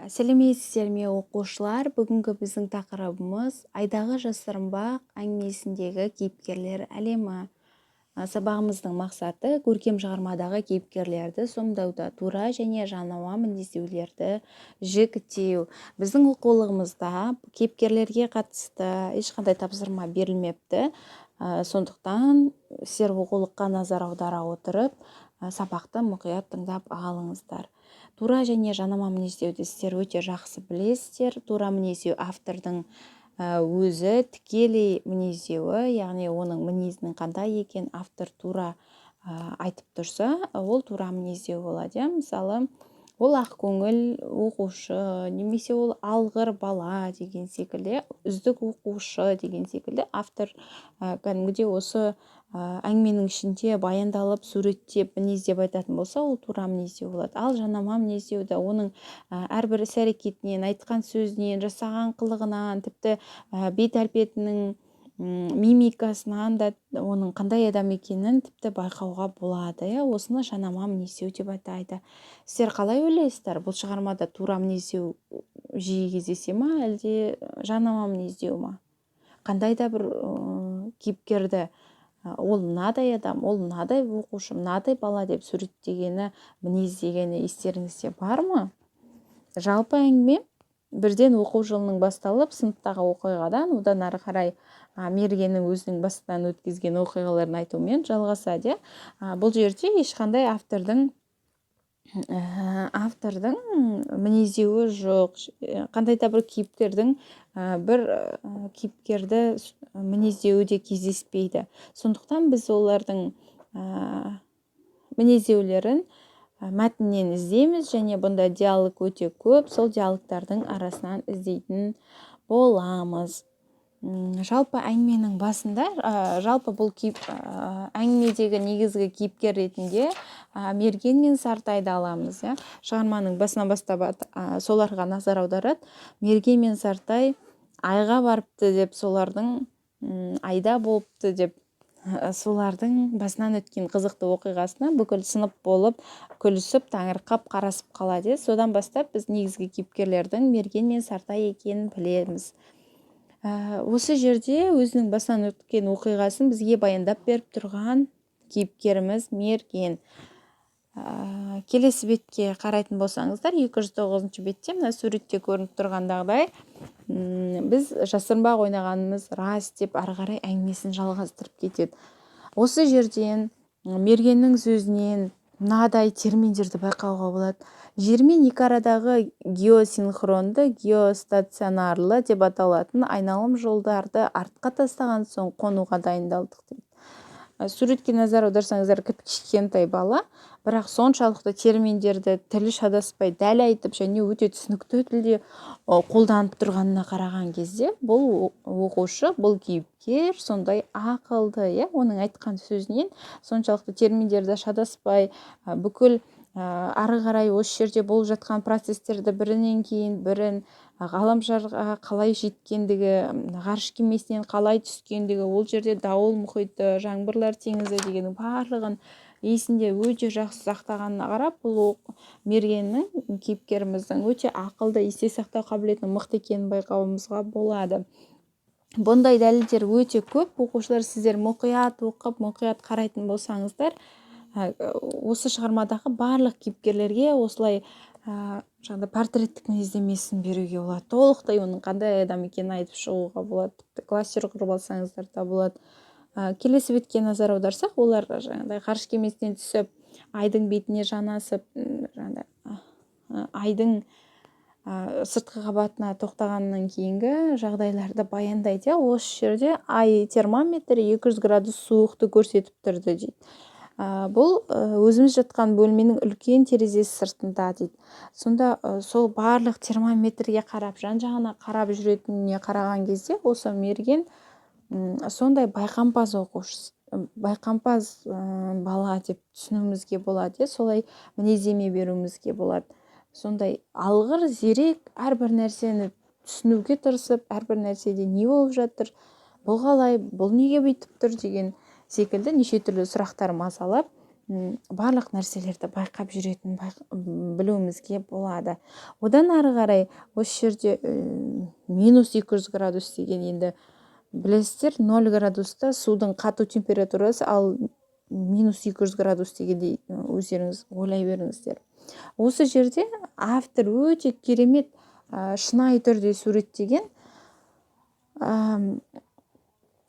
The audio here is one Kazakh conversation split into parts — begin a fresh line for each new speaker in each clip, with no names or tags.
Сәлеметсіздер ме оқушылар? Бүгінгі біздің тақырыбымыз айдағы жасырынбақ әңгімесіндегі кейіпкерлер әлемі. Сабағымыздың мақсаты көркем шығармадағы кейіпкерлерді сомдауда тура және жанама мінездеулерді жіктеу. Біздің оқулығымызда кейіпкерлерге қатысты ешқандай тапсырма берілмепті. Сондықтан сіздер оқулыққа назар аудара отырып, сабақты мұқият тыңдап алыңыздар. Тура және жанама мінездеуді сіздер өте жақсы білесіздер. Тура мінездеу автордың өзі тікелей мінездеуі, яғни оның мінезінің қандай екен автор тура айтып тұрса, ол тура мінездеу болады. Мысалы, ол ақкөңіл оқушы, немесе ол алғыр бала деген секілді, үздік оқушы деген секілді автор кәдімгідей осы әңгіменің ішінде баяндалып, суреттеп, мінездеп айтатын болса, ол тура мінездеу болады. Ал жанама мінездеуді оның әрбір іс-әрекетінен, айтқан сөзінен, жасаған қылығынан, тіпті бет әлпетінің мимикасынан да оның қандай адам екенін тіпті байқауға болады. Осыны жанама мінездеу деп атайды. Сіздер қалай ойлайсыздар? Бұл шығармада тура мінездеу жиі кездесе ма, әлде жанама мінездеу ма? Қандай да бір кейіпкерді ол мынадай адам, ол мынадай оқушы, мынадай бала деп суреттегені, мінездегені естеріңізде бар ма? Жалпы әңгіме бірден оқу жылының басталып, сыныптағы оқиғадан одан ары қарай Мергеннің өзінің басынан өткізген оқиғаларын айтумен жалғасады. Бұл жерде ешқандай автордың мінездеуі жоқ. Қандай да бір кейіпкердің бір кейіпкерді мінездеуі де кездеспейді. Сондықтан біз олардың мінездеулерін мәтіннен іздейміз, және бұнда диалог өте көп, сол диалогтардың арасынан іздейтін боламыз. Жалпы әңгіменің басында, жалпы бұл әңгімедегі негізгі кейіпкер ретінде Мерген мен Сартайды аламыз. Шығарманың басынан бастап соларға назар аударады. Мерген мен Сартай айға барыпты деп, солардың айда болыпты деп, солардың басынан өткен қызықты оқиғасына бүкіл сынып болып күлісіп, таңырқап қарасып қалады. Содан бастап біз негізгі кейіпкерлердің Мерген мен Сартай екенін білеміз. Осы жерде өзінің басынан өткен оқиғасын бізге баяндап беріп тұрған кейіпкеріміз Мерген. Келесі бетке қарайтын болсаңыздар, 209 бетте мына суретте көрініп тұрғандағыдай, біз жасырынбақ ойнағанымыз рас деп ары қарай әңгімесін жалғастырып кетеді. Осы жерден Мергеннің сөзінен мынадай терминдерді байқауға болады. Жер мен екі арадағы геосинхронды, геостационарлы деп аталатын айналым жолдарды артқа тастаған соң қонуға дайындалдық дейді. Суретке назар аударсаңыздар, кішкентай бала, бірақ соншалықты терминдерді тілі шадаспай дәл айтып, және өте түсінікті тілде қолданып тұрғанына қараған кезде, бұл оқушы, бұл кейіпкер сондай ақылды, оның айтқан сөзінен соншалықты терминдерді шадаспай, бүкіл ары қарай осы жерде болып жатқан процестерді бірінен кейін бірін, ғаламшарға қалай жеткендігі, ғарыш кемесінен қалай түскендігі, ол жерде дауыл мұхиты, жаңбырлар теңізі дегеннің барлығын есінде өте жақсы сақтағанына қарап, бұл Мергеннің, кейіпкеріміздің өте ақылды, есте сақтау қабілетінің мықты екенін байқауымызға болады. Бұндай дәлелдер өте көп. Оқушылар, сіздер мұқият оқып, мұқият қарайтын болсаңыздар, осы шығармадағы барлық кейіпкерлерге осылай портреттік мінездемесін беруге болады. Толықтай оның қандай адам екенін айтып шығуға болады. Кластер құрып алсаңыздар да болады. Келесі бетке назар аударсақ, олар ғарыш кемесінен түсіп, айдың бетіне жанасып, айдың сыртқы қабатына тоқтағаннан кейінгі жағдайларды баяндайды. Осы жерде ай термометрі 200 градус суықты көрсетіп тұрды дейді. Бұл өзіміз жатқан бөлменің үлкен терезесі сыртында дейді. Сонда сол барлық термометрге қарап, жан-жағына қарап жүретініне қараған кезде, осы Мерген сондай байқампаз оқушы, байқампаз бала деп түсінуімізге болады. Солай мінездеме беруімізге болады. Сондай алғыр, зерек, әрбір нәрсені түсінуге тырысып, әрбір нәрседе не болып жатыр, бұл қалай, бұл неге бүйтіп тұр деген секілді неше түрлі сұрақтар мазалап, барлық нәрселерді байқап жүретін білуімізге болады. Одан ары қарай осы жерде минус 200 градус деген енді білесіздер, 0 градуста судың қату температурасы, ал минус 200 градус дегенде өздеріңіз ойлай беріңіздер. Осы жерде автор өте керемет шынайы түрде суреттеген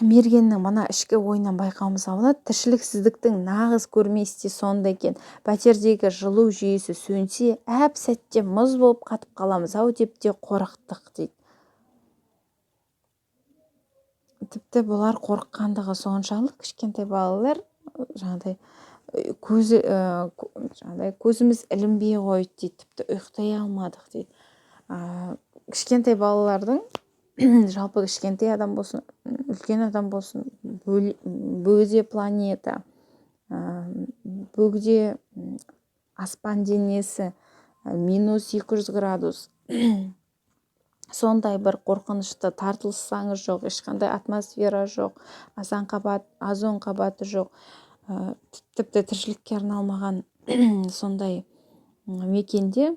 мергеннің мына ішкі ойынан байқауымызға болады. Тіршіліксіздіктің нағыз көрмесі сонда екен. Пәтердегі жылу жүйесі сөнсе, әп сәтте мұз болып қатып қаламыз ау деп те қорықтық дейді. Тіпті бұлар қорыққандығы соншалық, кішкентай балалар жаңағыдай көзіміз ілінбей қойды дейді, тіпті ұйықтай алмадық дейді. Кішкентай балалардың жалпы кішкентай адам болсын, үлкен адам болсын, бөгде планета, бөгде аспан денесі, минус 200 градус сондай бір қорқынышты, тартылсаңыз жоқ, ешқандай атмосфера жоқ, озон қабаты жоқ, тіпті тіршілікке арналмаған сондай мекенде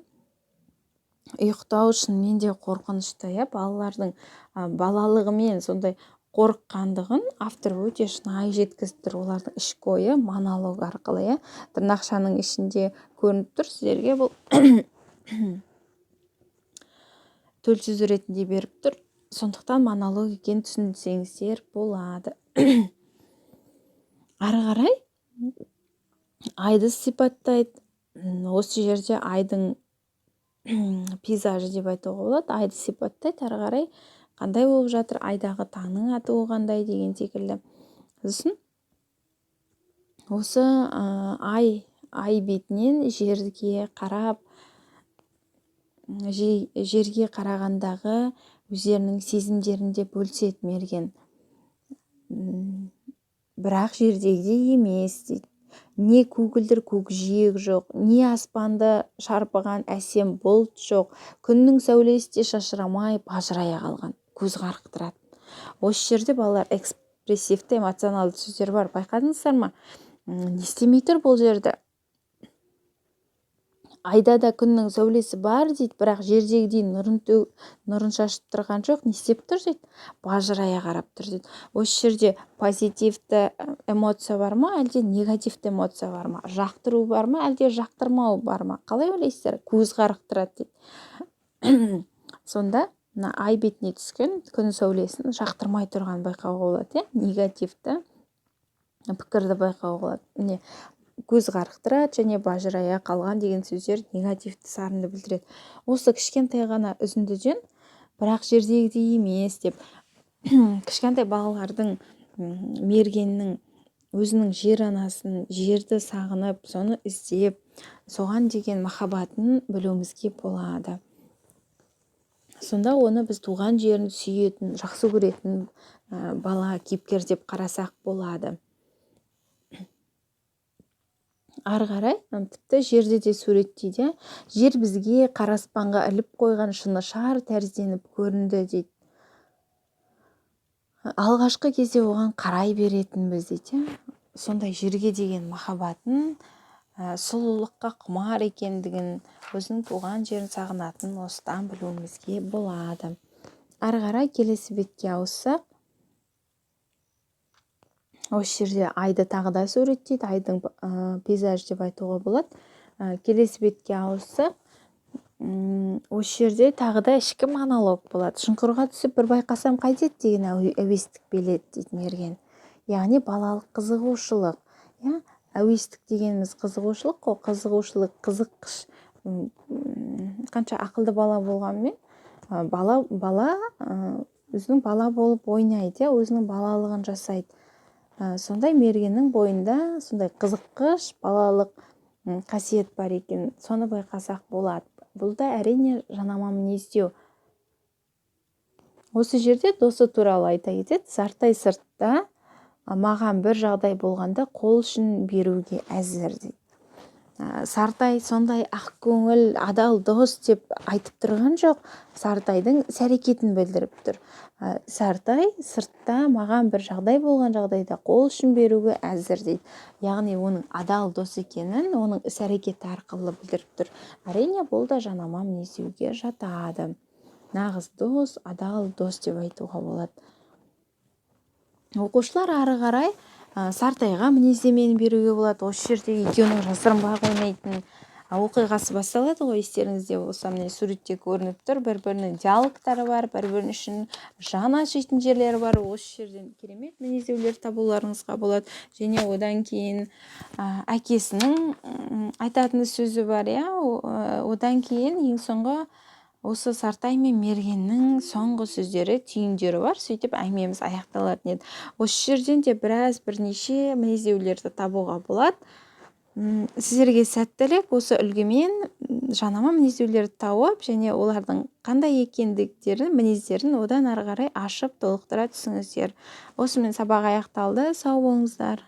ұйықтау шынымен де қорқынышты. Балалардың балалығымен сондай қорыққандығын автор өте шынайы жеткізіп тұр. Олардың ішкі ойы монолог арқылы, тырнақшаның ішінде көрініп тұр сіздерге, бұл төл сөз ретінде беріп тұр. Сондықтан монолог екенін түсінсеңіздер болады. Ары қарай айды сипаттайды. Осы жерде айдың пейзажы деп айтуға болады. Айды сипаттайды. Ары қарай қандай болып жатыр, айдағы таңның атуы қандай деген секілді. Сосын осы ай бетінен жерге қарап, жерге қарағандағы өздерінің сезімдерінде бөліседі мерген. Бірақ жердегідей емес дейді. Не көгілдір көкжиек жоқ, не аспанды шарпыған әсем бұлт жоқ, күннің сәулесі де шашырамай бажырая қалған, көз қарықтырады. Осы жерде балалар экспрессивті эмоционалды сөздер бар, байқадыңыздар ма? Не істемей тұр бұл жерде? Айда да күннің сәулесі бар дейді, бірақ жердегідей нұрын шашып тұрған жоқ. Не істеп тұр дейді? Бажырая қарап тұр дейді. Осы жерде позитивті эмоция бар ма, әлде негативті эмоция бар ма? Жақтыру бар ма, әлде жақтырмау бар ма? Қалай ойлайсыздар? Көз қарықтырады дейді. Сонда ай бетіне түскен күн сәулесін жақтырмай тұрған байқауға болады, негативті пікірді байқауға болады. Көз қарықтырады және бажырая қалған деген сөздер негативті сарынды білдіреді. Осы кішкентай ғана үзіндіден, бірақ жердегідей емес деп, кішкентай балалардың мергеннің өзінің жер анасын, жерді сағынып, соны іздеп, соған деген махаббатын білуімізге болады. Сонда оны біз туған жерін сүйетін, жақсы көретін бала кейіпкер деп қарасақ болады. Ары қарай тіпті жерді де суреттейді. Жер бізге қара аспанға іліп қойған шыны шар тәрізденіп көрінді дейді. Алғашқы кезде оған қарай беретінбіз дейді. Сондай жерге деген махаббатын, сұлулыққа құмар екендігін, өзінің туған жерін сағынатын осыдан білуімізге болады. Ары қарай келесі бетке ауыссақ, осы жерде айды тағы да суреттейді, айдың пейзаж деп айтуға болады. Келесі бетке ауыссақ, осы жерде тағы да ішкі монолог болады. Шұңқырға түсіп бір байқасам қайтеді деген әуестік беледі дейді мерген. Яғни балалық қызығушылық. Әуестік дегеніміз қызығушылық қой, қызығушылық, қызыққыш. Қанша ақылды бала болғанмен, бала өзінің бала болып ойнайды, өзінің балалығын жасайды. Сондай мергеннің бойында сондай қызыққыш балалық қасиет бар екен, соны байқасақ болады. Бұл да әрине жанама мінездеу. Осы жерде досы туралы айта кетеді. Сартай сыртта маған бір жағдай болғанда қол ұшын беруге әзір дейді. Сартай сондай ақ көңіл, адал дос деп айтып тұрған жоқ, Сартайдың іс-әрекетін білдіріп тұр. Сартай сыртта маған бір жағдай болған жағдайда қол ұшын беруге әзір дейді. Яғни оның адал дос екенін оның іс-әрекеті арқылы білдіріп тұр. Әрине, бұл да жанама мінездеуге жатады. Нағыз дос, адал дос деп айтуға болады. Оқушылар ары қарай Сартайға мінездемені беруге болады. Осы жерде екеуінің жасырынбақ ойнайтын оқиғасы басталады ғой, естеріңізде болса, міне суретте көрініп тұр. Бір-бірінің диалогтары бар, бір-бірінің үшін жан ашитын жерлері бар. Осы жерден керемет мінездеулер табуларыңызға болады. Және одан кейін әкесінің айтатын сөзі бар, одан кейін ең соңғы осы Сартай мен Мергеннің соңғы сөздері, түйіндері бар. Сөйтіп әңгімеміз аяқталатын еді. Осы жерден де бірнеше мінездеулерді табуға болады. Сіздерге сәттілік. Осы үлгімен жанама мінездеулерді тауып, және олардың қандай екендіктерін, мінездерін одан ары қарай ашып толықтыра түсіңіздер. Осымен сабақ аяқталды. Сау болыңыздар.